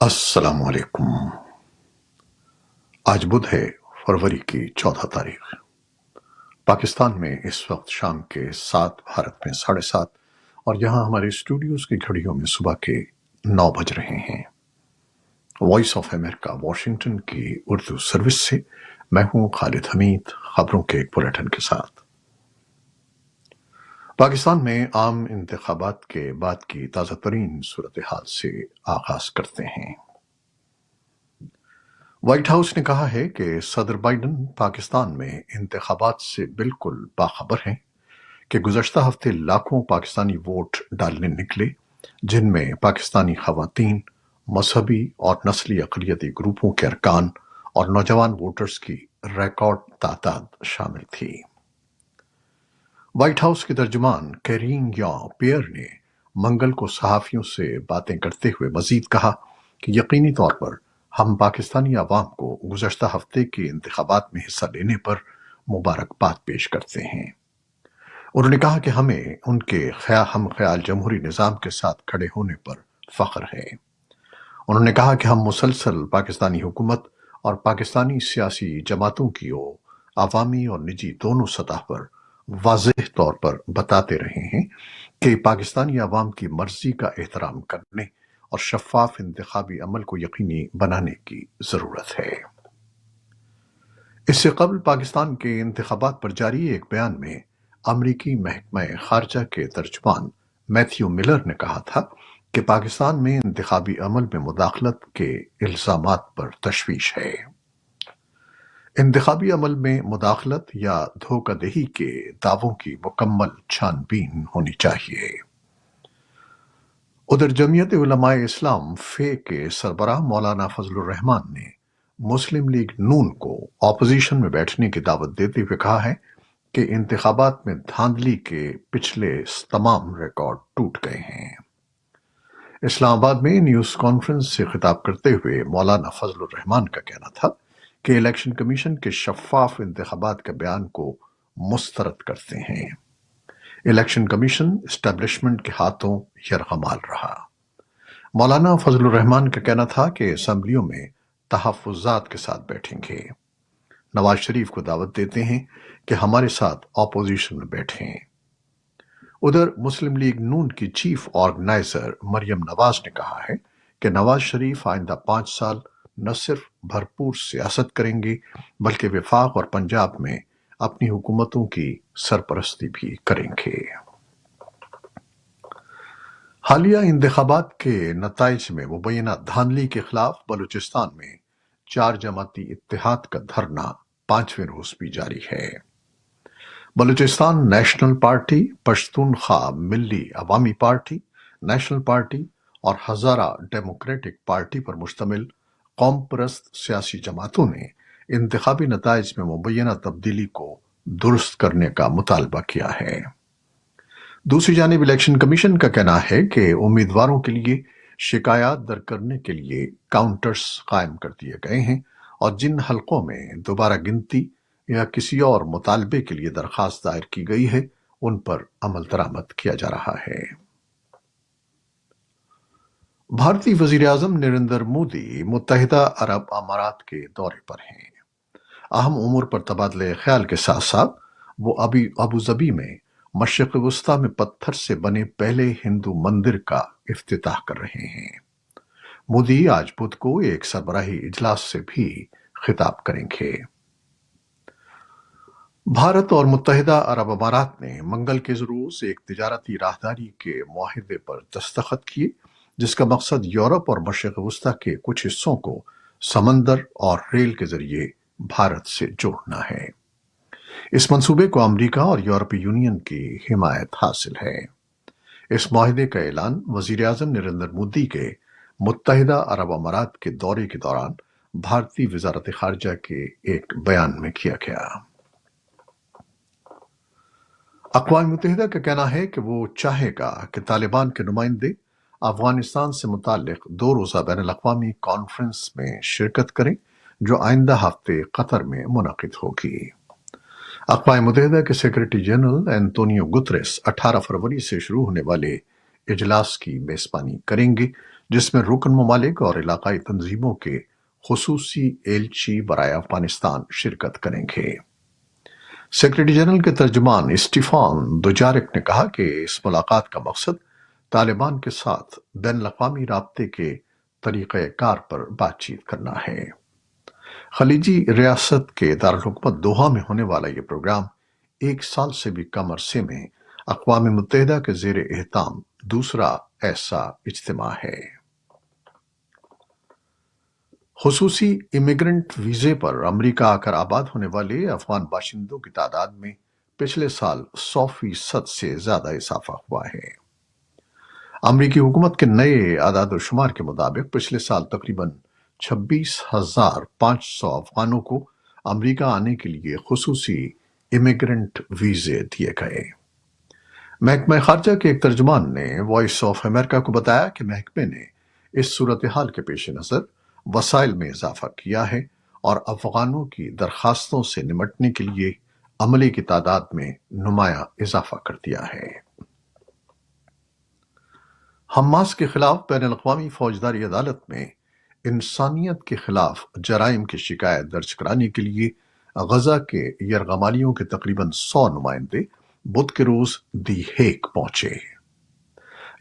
السلام علیکم۔ آج بدھ ہے، فروری کی 14 تاریخ۔ پاکستان میں اس وقت شام کے 7، بھارت میں 7:30، اور یہاں ہمارے اسٹوڈیوز کی گھڑیوں میں صبح کے 9 بج رہے ہیں۔ وائس آف امریکہ واشنگٹن کی اردو سروس سے میں ہوں خالد حمید، خبروں کے ایک بلیٹن کے ساتھ۔ پاکستان میں عام انتخابات کے بعد کی تازہ ترین صورتحال سے آغاز کرتے ہیں۔ وائٹ ہاؤس نے کہا ہے کہ صدر بائیڈن پاکستان میں انتخابات سے بالکل باخبر ہیں کہ گزشتہ ہفتے لاکھوں پاکستانی ووٹ ڈالنے نکلے، جن میں پاکستانی خواتین، مذہبی اور نسلی اقلیتی گروپوں کے ارکان اور نوجوان ووٹرز کی ریکارڈ تعداد شامل تھی۔ وائٹ ہاؤس کے ترجمان کیرین جان پیئر نے منگل کو صحافیوں سے باتیں کرتے ہوئے مزید کہا کہ یقینی طور پر ہم پاکستانی عوام کو گزشتہ ہفتے کے انتخابات میں حصہ لینے پر مبارکباد پیش کرتے ہیں۔ انہوں نے کہا کہ ہمیں ان کے ہم خیال جمہوری نظام کے ساتھ کھڑے ہونے پر فخر ہے۔ انہوں نے کہا کہ ہم مسلسل پاکستانی حکومت اور پاکستانی سیاسی جماعتوں کی عوامی اور نجی دونوں سطح پر واضح طور پر بتاتے رہے ہیں کہ پاکستانی عوام کی مرضی کا احترام کرنے اور شفاف انتخابی عمل کو یقینی بنانے کی ضرورت ہے۔ اس سے قبل پاکستان کے انتخابات پر جاری ایک بیان میں امریکی محکمہ خارجہ کے ترجمان میتھیو ملر نے کہا تھا کہ پاکستان میں انتخابی عمل میں مداخلت کے الزامات پر تشویش ہے۔ انتخابی عمل میں مداخلت یا دھوکہ دہی کے دعووں کی مکمل چھان بین ہونی چاہیے۔ ادھر جمعیت علماء اسلام فے کے سربراہ مولانا فضل الرحمان نے مسلم لیگ نون کو اپوزیشن میں بیٹھنے کی دعوت دیتے ہوئے کہا ہے کہ انتخابات میں دھاندلی کے پچھلے تمام ریکارڈ ٹوٹ گئے ہیں۔ اسلام آباد میں نیوز کانفرنس سے خطاب کرتے ہوئے مولانا فضل الرحمان کا کہنا تھا کہ الیکشن کمیشن کے شفاف انتخابات کے بیان کو مسترد کرتے ہیں۔ الیکشن کمیشن اسٹیبلشمنٹ کے ہاتھوں یرغمال رہا۔ مولانا فضل الرحمان کا کہنا تھا کہ اسمبلیوں میں تحفظات کے ساتھ بیٹھیں گے۔ نواز شریف کو دعوت دیتے ہیں کہ ہمارے ساتھ اپوزیشن میں بیٹھیں۔ ادھر مسلم لیگ نون کی چیف آرگنائزر مریم نواز نے کہا ہے کہ نواز شریف آئندہ 5 سال نہ صرف بھرپور سیاست کریں گے بلکہ وفاق اور پنجاب میں اپنی حکومتوں کی سرپرستی بھی کریں گے۔ حالیہ انتخابات کے نتائج میں مبینہ دھاندلی کے خلاف بلوچستان میں 4 جماعتی اتحاد کا دھرنا 5ویں روز بھی جاری ہے۔ بلوچستان نیشنل پارٹی، پشتونخوا ملی عوامی پارٹی، نیشنل پارٹی اور ہزارہ ڈیموکریٹک پارٹی پر مشتمل قوم پرست سیاسی جماعتوں نے انتخابی نتائج میں مبینہ تبدیلی کو درست کرنے کا مطالبہ کیا ہے۔ دوسری جانب الیکشن کمیشن کا کہنا ہے کہ امیدواروں کے لیے شکایات درج کرنے کے لیے کاؤنٹرز قائم کر دیے گئے ہیں اور جن حلقوں میں دوبارہ گنتی یا کسی اور مطالبے کے لیے درخواست دائر کی گئی ہے ان پر عمل درآمد کیا جا رہا ہے۔ بھارتی وزیر اعظم نریندر مودی متحدہ عرب امارات کے دورے پر ہیں۔ اہم امور پر تبادلہ خیال کے ساتھ ساتھ وہ ابوظبی میں مشرق وسطیٰ میں پتھر سے بنے پہلے ہندو مندر کا افتتاح کر رہے ہیں۔ مودی آج بدھ کو ایک سربراہی اجلاس سے بھی خطاب کریں گے۔ بھارت اور متحدہ عرب امارات نے منگل کے روز ایک تجارتی راہداری کے معاہدے پر دستخط کیے جس کا مقصد یورپ اور مشرق وسطیٰ کے کچھ حصوں کو سمندر اور ریل کے ذریعے بھارت سے جوڑنا ہے۔ اس منصوبے کو امریکہ اور یورپی یونین کی حمایت حاصل ہے۔ اس معاہدے کا اعلان وزیر اعظم نریندر مودی کے متحدہ عرب امارات کے دورے کے دوران بھارتی وزارت خارجہ کے ایک بیان میں کیا گیا۔ اقوام متحدہ کا کہنا ہے کہ وہ چاہے گا کہ طالبان کے نمائندے افغانستان سے متعلق 2 روزہ بین الاقوامی کانفرنس میں شرکت کریں جو آئندہ ہفتے قطر میں منعقد ہوگی۔ اقوام متحدہ کے سیکریٹری جنرل اینٹونیو گتریس 18 فروری سے شروع ہونے والے اجلاس کی میزبانی کریں گے जिसमें रुकन ममालिक और इलाकाई तंजीमों के खुसूसी एलची बराए अफगानिस्तान शिरकत करेंगे। सेक्रेटरी जनरल के तर्जुमान स्टीफान दुजारिक ने कहा कि इस मुलाकात का मकसद तालिबान के साथ बैनुल-अक़वामी राब्ते के तरीक़े-कार पर बातचीत करना है। खलीजी रियासत के दारुल-हुकूमत दोहा में होने वाला ये प्रोग्राम 1 साल से भी कम अरसे में अक़वाम मुत्तहिदा के ज़ेर-ए-एहताम दूसरा ऐसा इज्तिमा है। खुसूसी इमिग्रेंट वीज़े पर अमरीका आकर आबाद होने वाले अफगान बाशिंदों की तादाद में पिछले साल 100% से ज्यादा इजाफा हुआ है। अमरीकी हुकूमत के नए आदाद-ओ-शुमार के मुताबिक पिछले साल तकरीबन 26,500 अफगानों को अमरीका आने के लिए खुसूसी इमिग्रेंट वीज़े दिए गए। महकमा खारजा के एक तर्जुमान ने वॉइस ऑफ अमेरिका को बताया कि महकमे ने इस सूरत हाल के पेश नज़र वसाइल में इजाफा किया है और अफगानों की दरखास्तों से निमटने के लिए अमले की तादाद में नुमाया इजाफा कर दिया है। हमास के खिलाफ बैनुल-अक़वामी फौजदारी अदालत में इंसानियत के खिलाफ जराइम की शिकायत दर्ज कराने के लिए गजा के यरगमालियों के तकरीबन 100 नुमाइंदे बुध के रोज दी हेग पहुंचे।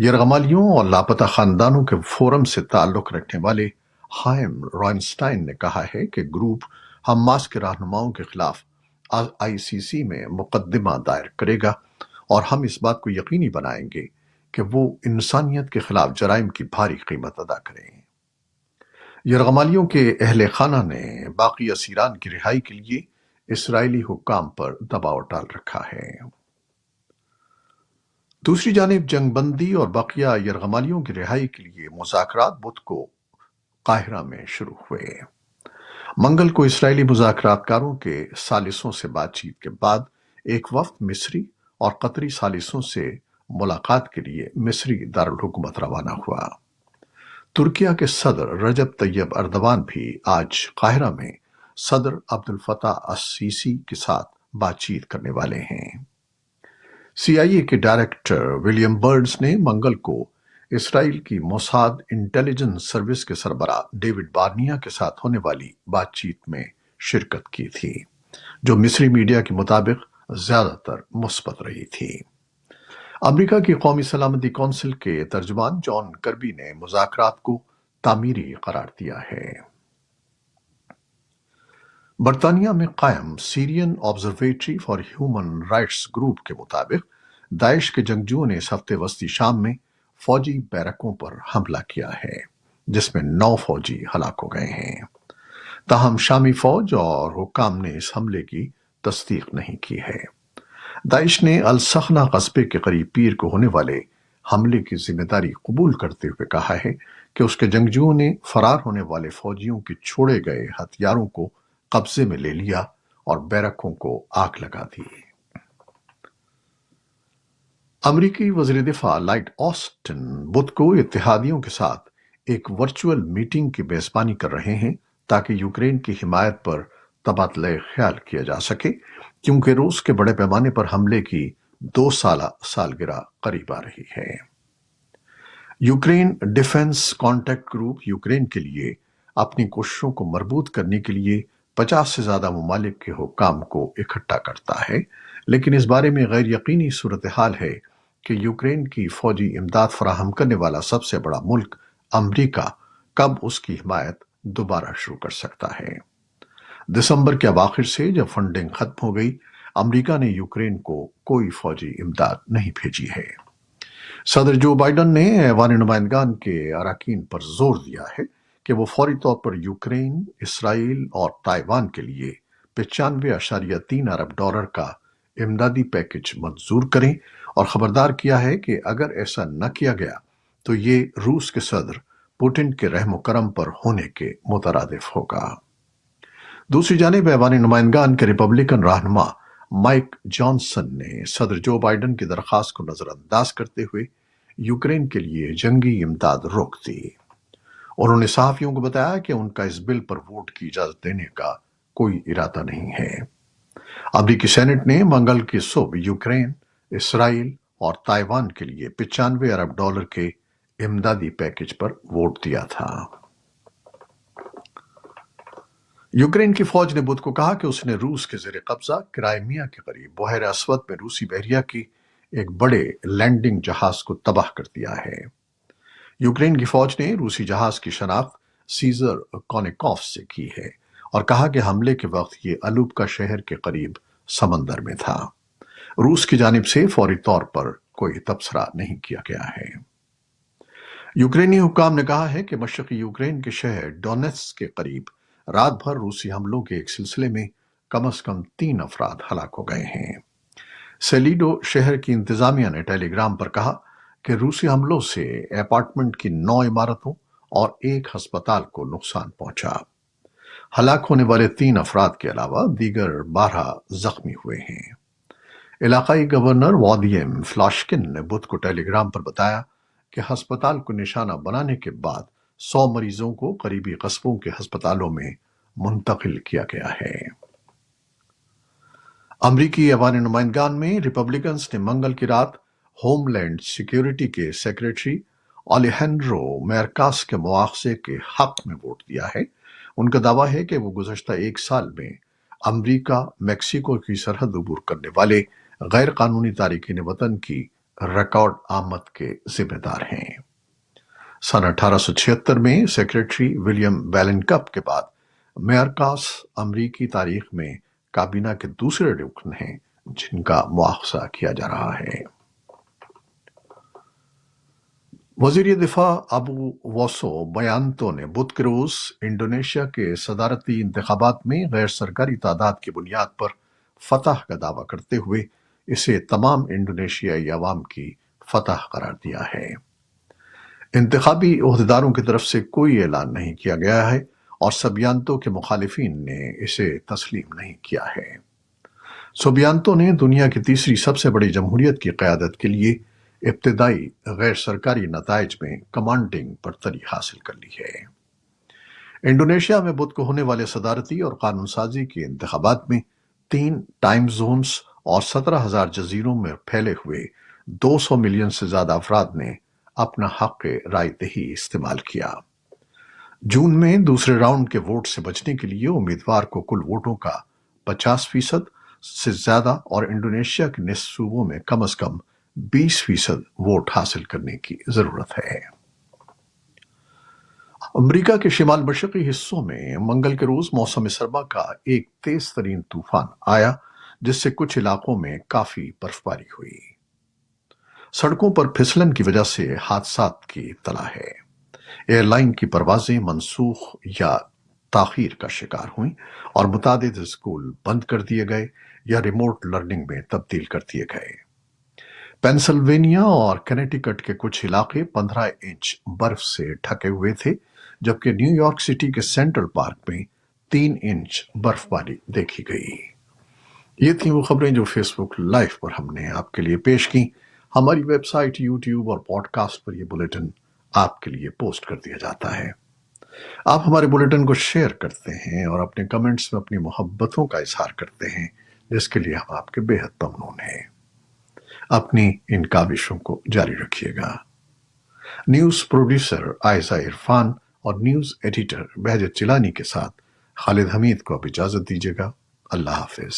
यरगमालियों और लापता खानदानों के फोरम से ताल्लुक रखने वाले हाइम रॉइनस्टाइन ने कहा है कि ग्रुप हमास के रहनुमाओं के खिलाफ आईसीसी में मुकदमा दायर करेगा और हम इस बात को यकीनी बनाएंगे कि वो इंसानियत के खिलाफ जराइम की भारी कीमत अदा करें। यरगमालियों के अहले खाना ने बाकी असीरान की रिहाई के लिए इसराइली हुक्काम पर दबाव डाल रखा है। दूसरी जानिब जंगबंदी और बकिया यरगमालियों की रिहाई के लिए मुज़ाकरात बुध को काहिरा में शुरू हुए। मंगल को इसराइली मुज़ाकरातकारों के सालिसों से बातचीत के बाद एक वफ्द मिस्री और कतरी सालिसों से मुलाकात के लिए मिस्री दारुल हुकूमत रवाना हुआ। तुर्किया के सदर रजब तैयब अर्दवान भी आज काहिरा में सदर अब्दुल फताह अस-सीसी के साथ बातचीत करने वाले हैं। CIA के डायरेक्टर विलियम बर्न्स ने मंगल को इसराइल की मोसाद इंटेलिजेंस सर्विस के सरबराह डेविड बार्निया के साथ होने वाली बातचीत में शिरकत की थी, जो मिस्री मीडिया के मुताबिक ज्यादातर मुस्बत रही थी। अमेरिका की कौमी सलामती कौंसिल के तर्जुमान जॉन कर्बी ने मुज़ाकरात को तामीरी करार दिया है। बरतानिया में कायम Syrian observatory for human rights group के मुताबिक दाइश के जंगजुओं ने इस हफ्ते वस्ती शाम में फौजी बैरकों पर हमला किया है, जिसमें 9 फौजी हलाक हो गए हैं। ताहम शामी फौज और हुक्काम ने इस हमले की तस्दीक नहीं की है। दाइश ने अल-सखना कस्बे के करीब पीर को होने वाले हमले की जिम्मेदारी कबूल करते हुए कहा है कि उसके जंगजुओं ने फरार होने वाले फौजियों के छोड़े गए हथियारों को कब्जे में ले लिया और बैरकों को आग लगा दी। अमरीकी वज़ीर दिफा लॉयड ऑस्टिन बुध को इत्तेहादियों के साथ एक वर्चुअल मीटिंग की मेजबानी कर रहे हैं ताकि यूक्रेन की हिमायत पर तबादला ख्याल किया जा सके, क्योंकि रूस के बड़े पैमाने पर हमले की 2 सालगिरह करीब आ रही है। Ukraine defence contact group Ukraine के लिए अपनी कोशिशों को मजबूत करने के लिए 50 से ज्यादा ममालिक के हुक्काम को इकट्ठा करता है, लेकिन इस बारे में गैर यकीनी सूरत हाल है कि यूक्रेन की फौजी इमदाद फराहम करने वाला सबसे बड़ा मुल्क अमरीका कब उसकी हिमायत दोबारा शुरू कर सकता है। दिसंबर के अवाखिर से जब फंडिंग खत्म हो गई, अमरीका ने यूक्रेन को कोई फौजी इमदाद नहीं भेजी है। सदर जो बाइडन ने ऐवान नुमाइंदगान के अरकान पर जोर दिया है कि वो फौरी तौर पर यूक्रेन, इसराइल और ताइवान के लिए 95.3 अरब डॉलर का इमदादी पैकेज मंजूर करें और खबरदार किया है कि अगर ऐसा न किया गया तो ये रूस के सदर पुतिन के रहम करम पर होने के मुतरादिफ होगा। दूसरी जानिब ऐवान नुमाइंदगान के रिपब्लिकन रहनुमा माइक जॉनसन ने सदर जो बाइडन की दरखास्त को नजरअंदाज करते हुए यूक्रेन के लिए जंगी इमदाद रोक दी। उन्होंने सहाफियों को बताया कि उनका इस बिल पर वोट की इजाजत देने का कोई इरादा नहीं है। अमरीकी सेनेट ने मंगल की सुबह यूक्रेन, इसराइल और ताइवान के लिए 95 अरब डॉलर के इमदादी पैकेज पर वोट दिया था। यूक्रेन की फौज ने बुध को कहा कि उसने रूस के जेर कब्जा क्राइमिया के करीब बहर अस्वद में रूसी बहरिया की एक बड़े लैंडिंग जहाज को तबाह कर दिया है। यूक्रेन की फौज ने रूसी जहाज की शनाख्त सीजर कॉनिकॉफ से की है और कहा कि हमले के वक्त ये अलुब्का शहर के करीब समंदर में था। रूस की जानिब से फौरी तौर पर कोई तबसरा नहीं किया गया है। यूक्रेनी हुक्काम ने कहा है कि मशरकी यूक्रेन के शहर डोनेट्स्क के करीब रात भर रूसी हमलों के एक सिलसिले में कम से कम 3 अफराद हलाक हो गए हैं। सेलिडो शहर की इंतजामिया ने टेलीग्राम पर कहा कि रूसी हमलों से अपार्टमेंट की 9 इमारतों और एक अस्पताल को नुकसान पहुंचा। हलाक होने वाले 3 अफराद के अलावा दीगर 12 जख्मी हुए हैं। इलाकाई गवर्नर वादियम फ्लाशकिन ने बुध को टेलीग्राम पर बताया कि अस्पताल को निशाना बनाने के बाद 100 मरीजों को करीबी कस्बों के अस्पतालों में मुंतकिल किया गया है। अमरीकी ऐवान नुमाइंदगान में रिपब्लिकन्स ने मंगल की रात होमलैंड सिक्योरिटी के सेक्रेटरी अलेजेंड्रो मैयरकास के मुआवजे के हक में वोट दिया है। उनका दावा है कि वो गुज़श्ता 1 साल में अमरीका मैक्सिको की सरहद अबूर करने वाले गैर कानूनी तारिकीन वतन की रिकॉर्ड आमद के जिम्मेदार हैं। सन 1876 में सेक्रेटरी विलियम वेलिनकप के बाद मैयरकास अमरीकी तारीख में काबीना के दूसरे रुकन हैं जिनका मुआवजा किया जा रहा है। वज़ीर दिफा अबू वसो बयानतो ने बुध के रोज इंडोनेशिया के सदारती इंतखाबात में गैर सरकारी तादाद की बुनियाद पर फतह का दावा करते हुए इसे तमाम इंडोनेशियाई अवाम की फतह करार दिया है। इंतखाबी ओहदेदारों की तरफ से कोई ऐलान नहीं किया गया है और सबियांतो के मुखालिफिन ने इसे तस्लीम नहीं किया है। सुबियांतो ने दुनिया की तीसरी सबसे बड़ी जमहूरियत की क़यादत के लिए इब्तिदाई गैर सरकारी नताइज में कमांडिंग बरतरी हासिल कर ली है। इंडोनेशिया में बुध को होने वाले सदारती और कानून साजी के इंतखाबात में 3 टाइम जोन्स और 17,000 जजीरों में फैले हुए 200 मिलियन से ज्यादा अफराद ने अपना हक राय दही इस्तेमाल किया। जून में दूसरे राउंड के वोट से बचने के लिए उम्मीदवार को कुल वोटों का 50% से ज्यादा और इंडोनेशिया के निस्फ सूबों में कम से कम 20% वोट हासिल करने की जरूरत है। अमेरिका के शिमाल मशरकी हिस्सों में मंगल के रोज मौसम सरमा का एक तेज तरीन तूफान आया जिससे कुछ इलाकों में काफी बर्फबारी हुई। सड़कों पर फिसलन की वजह से हादसात की इत्तला है। एयरलाइन की परवाजें मनसूख या ताखीर का शिकार हुई और मुतादिद स्कूल बंद कर दिए गए या रिमोट लर्निंग में तब्दील कर दिए गए। पेंसिल्वेनिया और कनेटिकट के कुछ इलाके 15 इंच बर्फ से ढके हुए थे, जबकि न्यूयॉर्क सिटी के सेंट्रल पार्क में 3 इंच बर्फबारी देखी गई। ये थी वो खबरें जो फेसबुक लाइव पर हमने आपके लिए पेश की। हमारी वेबसाइट, यूट्यूब और पॉडकास्ट पर यह बुलेटिन आपके लिए पोस्ट कर दिया जाता है। आप हमारे बुलेटिन को शेयर करते हैं और अपने कमेंट्स में अपनी मोहब्बतों का इजहार करते हैं, जिसके लिए हम आपके बेहद ममनून हैं। अपनी इन काविशों को जारी रखिएगा। न्यूज प्रोड्यूसर आयशा इरफान और न्यूज एडिटर बहजत चिलानी के साथ खालिद हमीद को अब इजाजत दीजिएगा। अल्लाह हाफिज।